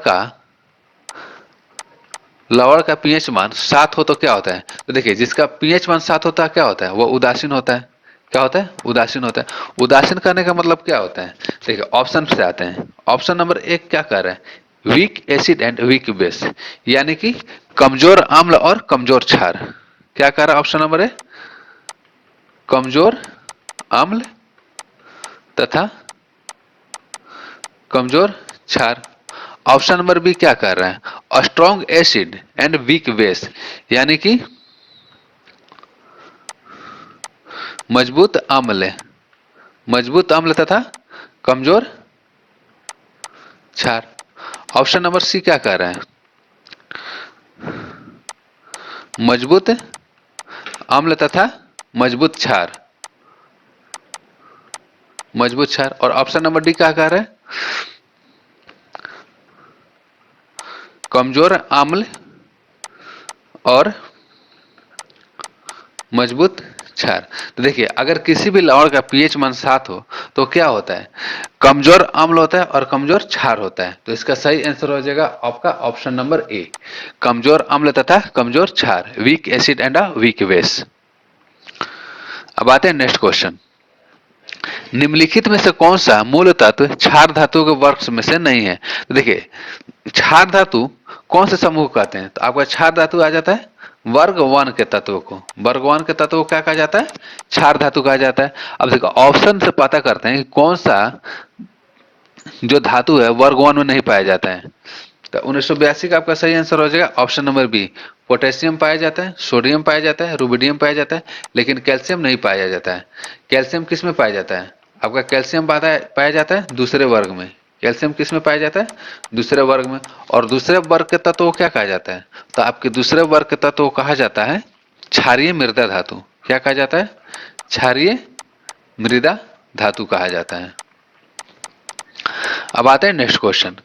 का pH मान 7 हो तो क्या होता है? तो देखिए जिसका pH मान 7 होता है क्या होता है? वो उदासीन होता है। क्या होता है? उदासीन होता है। उदासीन करने का मतलब क्या होता है? देखिए ऑप्शन से आते हैं, ऑप्शन नंबर 1 क्या कर रहा है? Weak acid and weak base, यानी कि कमजोर अम्ल और कमजोर क्षार। क्या कर रहा है ऑप्शन नंबर ए? कमजोर अम्ल तथा कमजोर क्षार। ऑप्शन नंबर बी क्या कर रहा है? Strong acid and weak base, यानी कि मजबूत अम्ल तथा कमजोर क्षार। ऑप्शन नंबर सी क्या कर रहा है? मजबूत अम्ल तथा मजबूत क्षार, मजबूत क्षार। और ऑप्शन नंबर डी क्या कह रहा है? कमजोर अम्ल और मजबूत क्षार। तो देखिए अगर किसी भी लवण का pH मान 7 हो तो क्या होता है? कमजोर अम्ल होता है और कमजोर क्षार होता है। तो इसका सही आंसर हो जाएगा आपका ऑप्शन नंबर ए, कमजोर अम्ल तथा कमजोर क्षार, weak acid and weak base. अब आते हैं नेक्स्ट क्वेश्चन, निम्नलिखित में से कौन सा मूल तत्व क्षार धातु के वर्ग में से नहीं है? तो देखिए क्षार धातु कौन से समूह कहते हैं? तो आपका क्षार धातु आ जाता है वर्ग 1 के तत्वों को, वर्ग 1 के तत्वों को क्या कहा जाता है? क्षार धातु कहा जाता है। अब देखो ऑप्शन से पता करते हैं कि कौन सा जो धातु है वर्ग 1 में नहीं पाया जाता है। तो 1982 का आपका सही आंसर हो जाएगा ऑप्शन नंबर बी, पोटेशियम पाया जाता है, सोडियम पाया जाता है, रुबिडियम पाया जाता है, लेकिन कैल्शियम नहीं पाया जाता है। कैल्शियम किस में पाया जाता है? आपका कैल्शियम पाया जाता है दूसरे वर्ग में। कैल्शियम किस में पाया जाता है? दूसरे वर्ग में। और दूसरे वर्ग के तत्व को क्या कहा जाता है? तो आपके दूसरे वर्ग के तत्व को कहा जाता है क्षारीय मृदा धातु। क्या कहा जाता है? क्षारीय मृदा धातु कहा जाता है। अब आते हैं नेक्स्ट क्वेश्चन।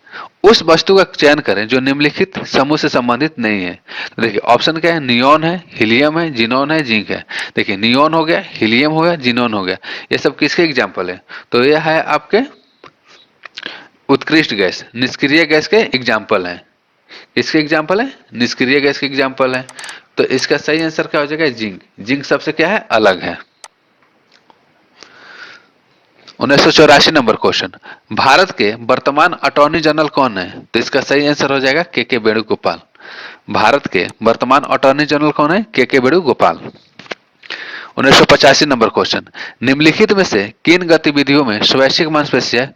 उस वस्तु का चयन करें जो निम्नलिखित समूह से संबंधित नहीं है। तो देखिए ऑप्शन क्या है, नियोन है, हीलियम है, जिनोन है, जिंक है। देखिए नियोन हो गया, हीलियम हो गया, जिनोन हो गया, ये सब किसके एग्जाम्पल है? तो यह है आपके उत्कृष्ट गैस, निष्क्रिय गैस के एग्जाम्पल है। किसके एग्जाम्पल है? निष्क्रिय गैस के एग्जाम्पल है। तो इसका सही आंसर क्या हो जाएगा? जिंक। जिंक सबसे क्या है? अलग है। 1984 नंबर क्वेश्चन। भारत के वर्तमान अटॉर्नी जनरल कौन है? तो इसका सही आंसर हो जाएगा के वेणुगोपाल। भारत के वर्तमान अटॉर्नी जनरल कौन है? के वेणुगोपाल। 1985 number question. निम्नलिखित में से किन गतिविधियों में स्वैच्छिक मांसपेशियां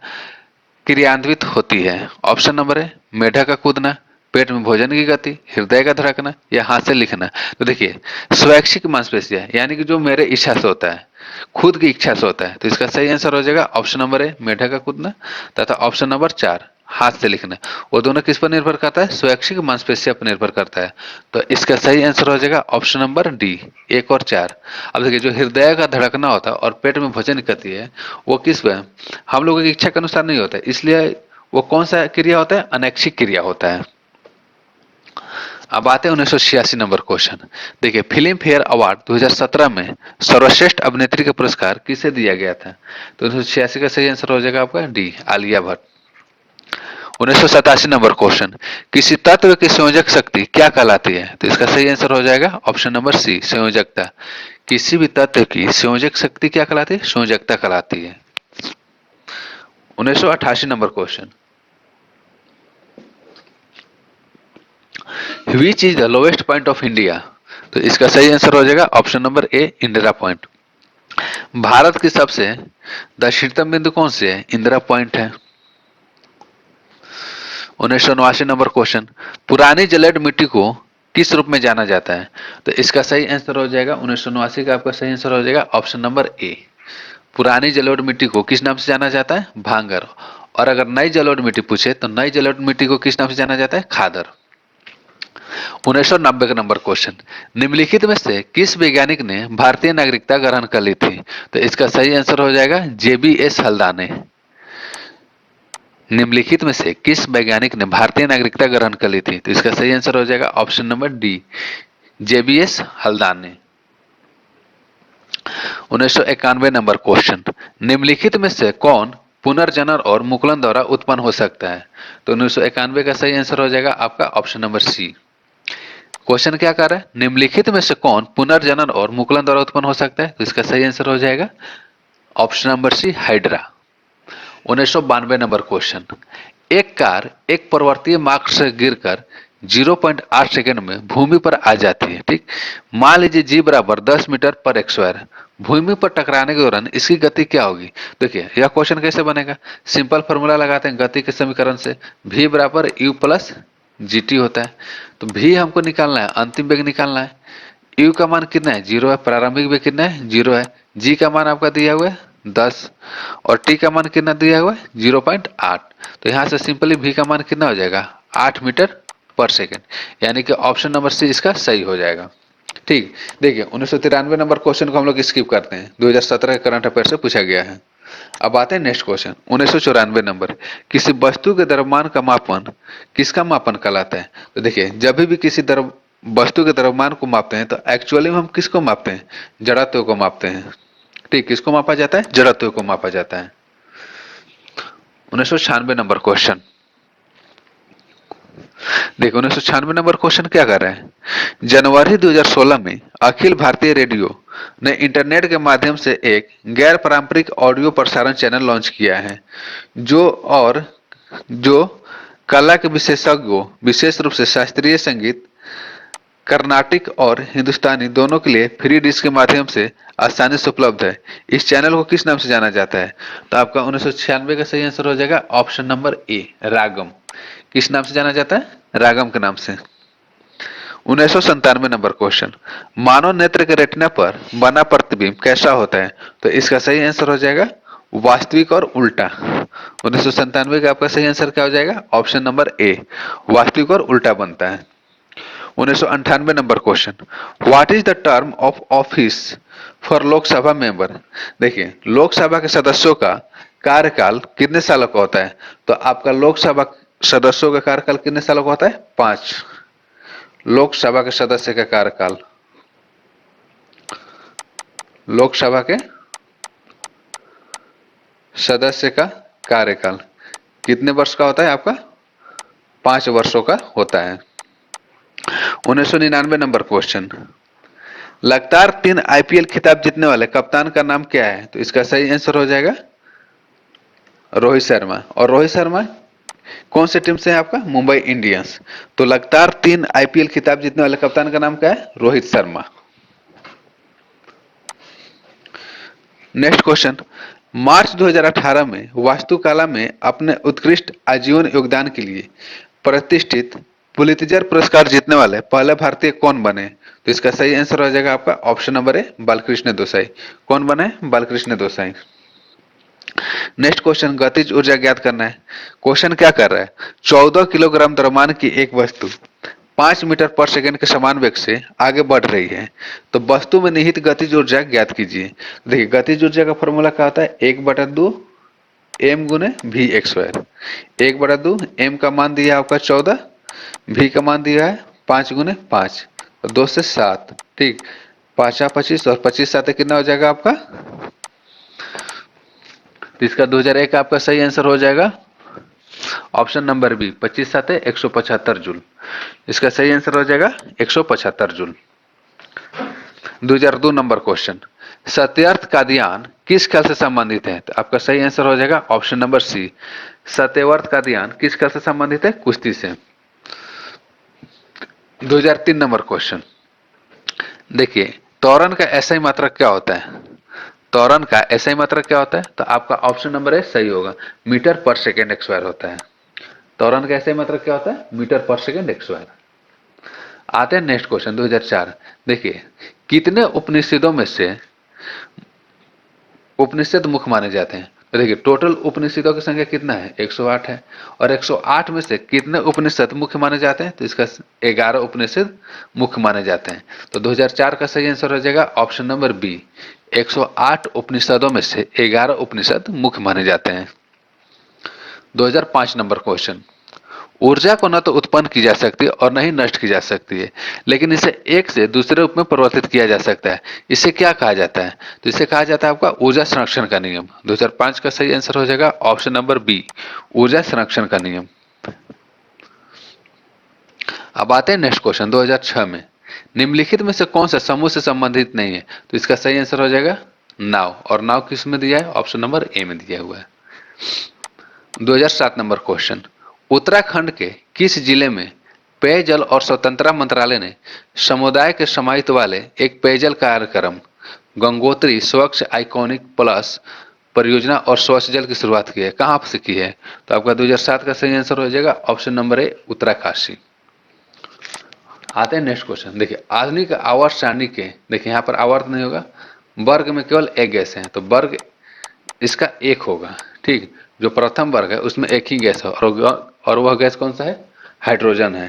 क्रियान्वित होती है? ऑप्शन नंबर है मेढक का कूदना, पेट में भोजन की गति, हृदय का धड़कना या हाथ से लिखना। तो देखिए स्वैच्छिक मांसपेशियां यानी कि जो मेरे इच्छा से होता है, खुद की इच्छा से होता है, तो इसका सही आंसर हो जाएगा ऑप्शन नंबर है मेढक का कूदना तथा ऑप्शन नंबर 4 हाथ से लिखना। वो दोनों किस पर निर्भर करता है? स्वैच्छिक मांसपेशियां पर निर्भर करता है। तो इसका सही आंसर हो जाएगा ऑप्शन नंबर डी 1 और 4। अब देखिए जो हृदय का धड़कना होता है और पेट में भोजन की गति है, वो किस में हम लोगों की इच्छा के अनुसार नहीं होता है, इसलिए वो कौन सा क्रिया होता है? अनैच्छिक क्रिया होता है। अब आते हैं 1986 नंबर क्वेश्चन। देखिए फिल्म फेयर अवार्ड 2017 में सर्वश्रेष्ठ अभिनेत्री का पुरस्कार किसे दिया गया था? तो 1986 का सही आंसर हो जाएगा आपका D Alia Bhatt. 1987 number question. किसी तत्व की संयोजक शक्ति क्या कहलाती है? तो इसका सही आंसर हो जाएगा ऑप्शन नंबर सी संयोजकता। किसी भी तत्व की संयोजक शक्ति क्या कहलाती है? संयोजकता कहलाती है। 1988 number question. Which is the lowest point of India? तो इसका सही आंसर हो जाएगा option number A Indira point. Bharat की सबसे दक्षिणतम बिंदु कौन सी है? इंदिरा पॉइंट है। 1989 नंबर क्वेश्चन। पुरानी जलेड मिट्टी को किस रूप में जाना जाता है? तो इसका सही आंसर हो जाएगा 1989 का आपका सही आंसर हो जाएगा ऑप्शन नंबर ए। पुरानी जलोढ़ मिट्टी को किस नाम से जाना जाता है? भांगर। और अगर नई जलोढ़ मिट्टी पूछे तो नई जलोढ़ मिट्टी को किस नाम से जाना जाता है? खादर। 1990 का नंबर क्वेश्चन। निम्नलिखित में से किस वैज्ञानिक ने भारतीय नागरिकता ग्रहण कर ली थी? तो इसका सही आंसर हो जाएगा जेबीएस हल्दाने। निम्नलिखित में से किस वैज्ञानिक ने भारतीय नागरिकता ग्रहण कर ली थी? तो इसका सही आंसर हो जाएगा option number D JBS Haldane. 1991 number question. निम्नलिखित में से कौन पुनर्जनन और मुकुलन द्वारा उत्पन्न हो सकता है? तो 1991 का सही आंसर हो जाएगा आपका ऑप्शन नंबर सी। क्वेश्चन क्या कर रहा है? निम्नलिखित में से कौन पुनर्जनन और मुकुलन द्वारा उत्पन्न हो सकता है? तो इसका सही आंसर हो जाएगा option number C hydra. 1992 number question. एक कार एक प्रवर्तीय मार्ग से गिरकर 0.8 सेकंड में भूमि पर आ जाती है, ठीक। मान लीजिए जी बराबर 10 मीटर पर एक स्क्वायर। भूमि पर टकराने के दौरान इसकी गति क्या होगी? देखिए यह क्वेश्चन कैसे बनेगा? सिंपल फॉर्मूला लगाते हैं गति के समीकरण से। v बराबर u प्लस जी टी होता है। तो v हमको निकालना है, अंतिम वेग निकालना है। u का मान कितना है? 0 है। प्रारंभिक वेग कितना है? 0 है। g का मान आपका दिया हुआ है 10 और t का मान कितना दिया हुआ है? 0.8। तो यहां से सिंपली v का मान कितना हो जाएगा? 8 मीटर पर सेकेंड। यानी कि ऑप्शन नंबर सी इसका सही हो जाएगा, ठीक। देखिए 1993 नंबर क्वेश्चन को हम लोग स्किप करते हैं, 2017 के करंट अफेयर से पूछा गया है। अब आते हैं नेक्स्ट क्वेश्चन 1994 नंबर। किसी वस्तु के द्रव्यमान का मापन किसका मापन कहलाता है? तो देखिए जब भी किसी वस्तु के द्रव्यमान को मापते हैं तो एक्चुअली में हम किसको मापते हैं? जड़त्व को मापते हैं, ठीक। किसको मापा जाता है? जड़त्व को मापा जाता है। 1996 नंबर क्वेश्चन। देखो 1996 नंबर क्वेश्चन क्या कर रहा है? जनवरी 2016 में अखिल भारतीय रेडियो ने इंटरनेट के माध्यम से एक गैर पारंपरिक ऑडियो प्रसारण चैनल लॉन्च किया है जो कला के विशेषज्ञों, विशेष रूप से शास्त्रीय संगीत, कर्नाटिक और हिंदुस्तानी दोनों के लिए फ्री डिश के माध्यम से आसानी से उपलब्ध है। इस चैनल को किस नाम से जाना जाता है? तो आपका 1996 का सही आंसर हो जाएगा ऑप्शन नंबर ए रागम। किस नाम से जाना जाता है? रागम के नाम से। 1997 नंबर क्वेश्चन। मानव नेत्र के रेटिना पर बना प्रतिबिंब कैसा होता है? तो इसका सही आंसर हो जाएगा वास्तविक और उल्टा। 1997 का आपका सही आंसर क्या हो जाएगा? ऑप्शन नंबर ए वास्तविक और उल्टा बनता है। 1998 number question. What is the term of office for Lok Sabha member? देखिए लोकसभा के सदस्यों का कार्यकाल कितने सालों का होता है? तो आपका लोकसभा सदस्यों का कार्यकाल कितने सालों का होता है? 5। लोकसभा के सदस्य का कार्यकाल, लोकसभा के सदस्य का कार्यकाल कितने वर्ष का होता है आपका? 5 वर्षों का होता है। 1999 नंबर क्वेश्चन, लगातार 3 आईपीएल खिताब जीतने वाले कप्तान का नाम क्या है? तो इसका सही आंसर हो जाएगा रोहित शर्मा। और रोहित शर्मा कौन से टीम से है आपका? मुंबई इंडियंस। तो लगातार 3 आईपीएल खिताब जीतने वाले कप्तान का नाम क्या है? रोहित शर्मा। नेक्स्ट क्वेश्चन, मार्च 2018 में वास्तुकला में अपने उत्कृष्ट आजीवन योगदान के लिए प्रतिष्ठित पुलित्जर पुरस्कार जीतने वाले पहले भारतीय कौन बने? तो इसका सही आंसर हो जाएगा आपका option number A, Balkrishna Desai. कौन बने? बालकृष्ण देसाई। नेक्स्ट क्वेश्चन, गतिज ऊर्जा ज्ञात करना है। क्वेश्चन क्या कर रहा है? 14 किलोग्राम द्रव्यमान की एक वस्तु 5 मीटर पर सेकंड के समान वेग से आगे बढ़ रही है, तो वस्तु में निहित गतिज ऊर्जा ज्ञात कीजिए। देखिए गतिज ऊर्जा का फॉर्मूला क्या होता है? 1/2 एम गुने वी एक्स स्क्वायर। 1/2 एम का मान दिया आपका 14, वी का मान दिया है 5 गुने 5, 2 से 7, ठीक। 5 25 और 25 7 कितना हो जाएगा आपका? तो इसका 2001 आपका सही आंसर हो जाएगा ऑप्शन नंबर बी, 25 7 175 जूल। इसका सही आंसर हो जाएगा 175 जूल। 2002 नंबर क्वेश्चन, सत्यर्थ कादियान किस खेल से संबंधित है? तो आपका सही आंसर हो जाएगा ऑप्शन नंबर सी, सत्यवर्थ कादियान किस खेल से संबंधित है? कुश्ती से। 2003 नंबर क्वेश्चन, देखिए त्वरण का एसआई मात्रक क्या होता है? त्वरण का एसआई मात्रक क्या होता है? तो आपका ऑप्शन नंबर ए सही होगा, मीटर पर सेकेंड स्क्वायर होता है। त्वरण का एसआई मात्रक क्या होता है? मीटर पर सेकेंड स्क्वायर। आते हैं नेक्स्ट क्वेश्चन 2004, देखिए कितने उपनिषदों में से उपनिषद मुख्य माने जाते हैं? तो देखिए टोटल उपनिषदों की संख्या कितना है? 108 है। और 108 में से कितने उपनिषद मुख्य माने जाते हैं? तो इसका 11 उपनिषद मुख्य माने जाते हैं। तो 2004 का सही आंसर हो जाएगा ऑप्शन नंबर बी, 108 उपनिषदों में से 11 उपनिषद मुख्य माने जाते हैं। 2005 नंबर क्वेश्चन, ऊर्जा को न तो उत्पन्न की जा सकती है और न ही नष्ट की जा सकती है, लेकिन इसे एक से दूसरे रूप में परिवर्तित किया जा सकता है। इसे क्या कहा जाता है? तो इसे कहा जाता है आपका ऊर्जा संरक्षण का नियम। 2005 का सही आंसर हो जाएगा ऑप्शन नंबर बी, ऊर्जा संरक्षण का नियम। अब आते हैं नेक्स्ट क्वेश्चन 2006 में, निम्नलिखित में से कौन सा समूह से संबंधित नहीं है? तो इसका सही आंसर हो जाएगा नाव। और नाव किस में दिया है? ऑप्शन नंबर ए में दिया हुआ है। 2007 नंबर क्वेश्चन, उत्तराखंड के किस जिले में पेयजल और स्वतंत्रता मंत्रालय ने समुदाय के समाहित वाले एक पेयजल कार्यक्रम गंगोत्री स्वच्छ आइकॉनिक प्लस परियोजना और स्वच्छ जल की शुरुआत की है? कहां से की है? तो आपका 2007 का सही आंसर हो जाएगा ऑप्शन नंबर ए, उत्तराकाशी। आते हैं नेक्स्ट क्वेश्चन, देखिए आधुनिक आवर्त सारणी के, देखिए यहाँ पर आवर्त नहीं होगा, वर्ग में केवल एक गैस है, तो वर्ग इसका एक होगा, ठीक। जो प्रथम वर्ग है उसमें एक ही गैस है और वह गैस कौन सा है? हाइड्रोजन है।